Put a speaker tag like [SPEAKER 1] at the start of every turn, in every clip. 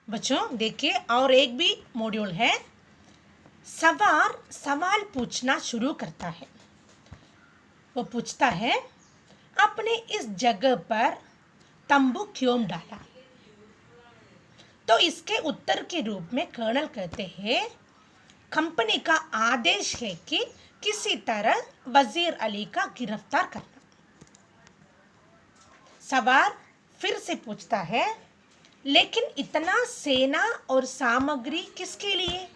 [SPEAKER 1] बच्चों देखिए, और एक भी मॉड्यूल है। सवार सवाल पूछना शुरू करता है। वो पूछता है, आपने इस जगह पर तंबू क्यों डाला? तो इसके उत्तर के रूप में कर्नल कहते हैं, कंपनी का आदेश है कि किसी तरह वजीर अली का गिरफ्तार करना। सवार फिर से पूछता है, लेकिन इतना सेना और सामग्री किसके लिए?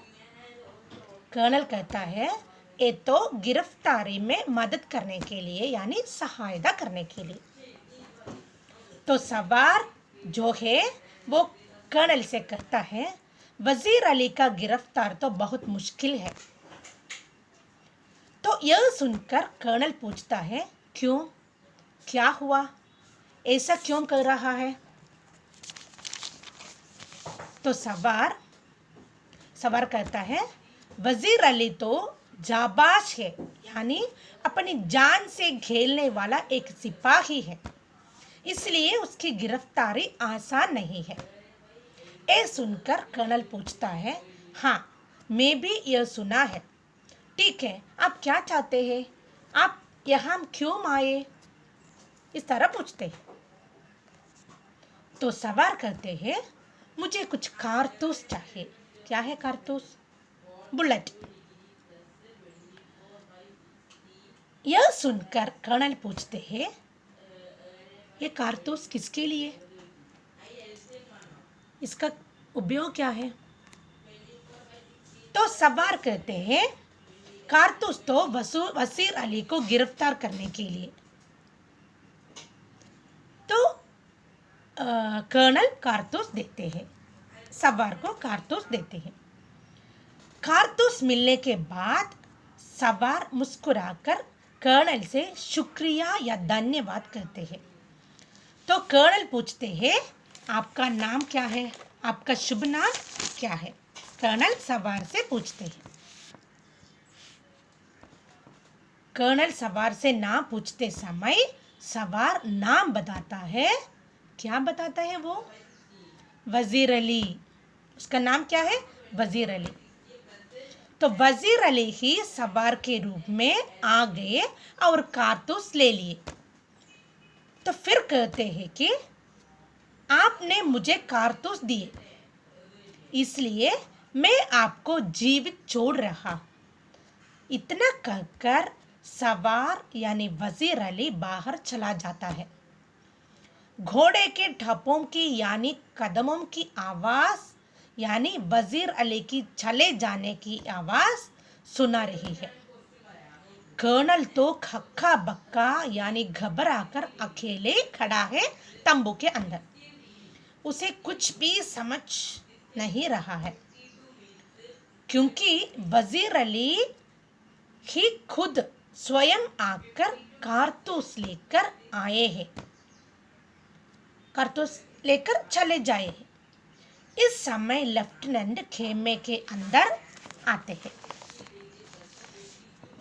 [SPEAKER 1] कर्नल कहता है, ये तो गिरफ्तारी में मदद करने के लिए, यानी सहायता करने के लिए। तो सवार जो है वो कर्नल से कहता है, वजीर अली का गिरफ्तार तो बहुत मुश्किल है। तो यह सुनकर कर्नल पूछता है, क्यों, क्या हुआ, ऐसा क्यों कर रहा है? तो सवार कहता है, वजीर अली तो जाबाज है, यानी अपनी जान से खेलने वाला एक सिपाही है, इसलिए उसकी गिरफ्तारी आसान नहीं है। ये सुनकर कर्नल पूछता है, हाँ, मैं भी यह सुना है। ठीक है, आप क्या चाहते हैं? आप यहाँ क्यों आए? इस तरह पूछते हैं। तो सवार कहते हैं, मुझे कुछ कारतूस चाहिए। क्या है कारतूस? बुलेट। यह सुनकर कर्नल पूछते हैं, ये कारतूस किसके लिए? इसका उपयोग क्या है? तो सवार कहते हैं, कारतूस तो वजीर अली को गिरफ्तार करने के लिए। तो कर्नल कारतूस देते हैं, सवार को कारतूस देते हैं। कारतूस मिलने के बाद सवार मुस्कुराकर कर्नल से शुक्रिया या धन्यवाद कहते हैं। तो कर्नल पूछते हैं, आपका नाम क्या है? आपका शुभ नाम क्या है? कर्नल सवार से पूछते हैं। कर्नल सवार से नाम पूछते समय सवार नाम बताता है। क्या बताता है वो? वजीर अली। उसका नाम क्या है? वजीर अली। तो वजीर अली ही सवार के रूप में आ गए और कारतूस ले लिए। तो फिर कहते हैं कि आपने मुझे कारतूस दिए, इसलिए मैं आपको जीवित छोड़ रहा। इतना कहकर सवार यानी वजीर अली बाहर चला जाता है। घोड़े के ठप्पों की यानी कदमों की आवाज यानी वजीर अली की चले जाने की आवाज सुना रही है। कर्नल तो हक्का बक्का यानी घबराकर अकेले खड़ा है तंबू के अंदर। उसे कुछ भी समझ नहीं रहा है, क्योंकि वजीर अली ही खुद स्वयं आकर कारतूस लेकर आए हैं, कारतूस लेकर चले जाए हैं। इस समय लेफ्टिनेंट खेमे के अंदर आते हैं।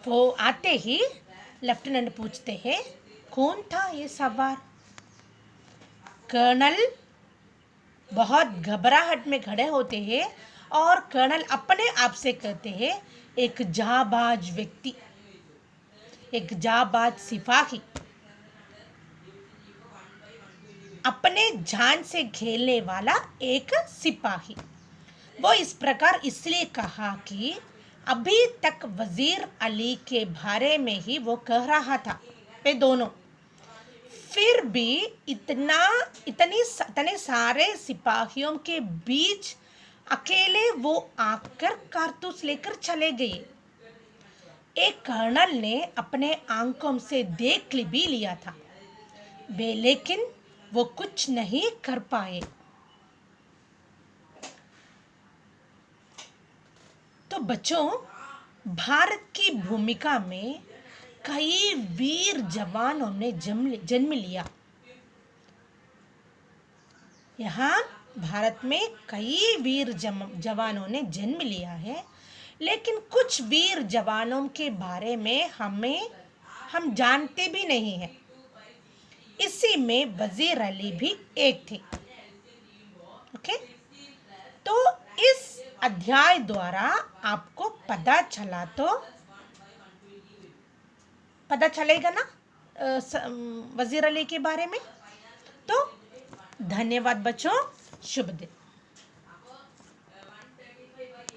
[SPEAKER 1] वो आते ही लेफ्टिनेंट पूछते हैं, कौन था ये सवार? कर्नल बहुत घबराहट में खड़े होते हैं और कर्नल अपने आप से कहते हैं, एक जाबाज व्यक्ति, एक जाबाज सिपाही, अपने जान से खेलने वाला एक सिपाही। वो इस प्रकार इसलिए कहा कि अभी तक वजीर अली के बारे में ही वो कह रहा था, वे दोनों। फिर भी इतने सारे सिपाहियों के बीच अकेले वो आकर कारतूस लेकर चले गए। एक कर्नल ने अपने आंखों से देख भी लिया था, वे लेकिन वो कुछ नहीं कर पाए। तो बच्चों, भारत की भूमिका में कई वीर जवानों ने जन्म लिया। यहाँ भारत में कई वीर जवानों ने जन्म लिया है, लेकिन कुछ वीर जवानों के बारे में हम जानते भी नहीं हैं। इसी में वजीर अली भी एक थे। ओके, अध्याय द्वारा आपको पता चला तो पता चलेगा ना वजीर अली के बारे में। तो धन्यवाद बच्चों, शुभ दिन।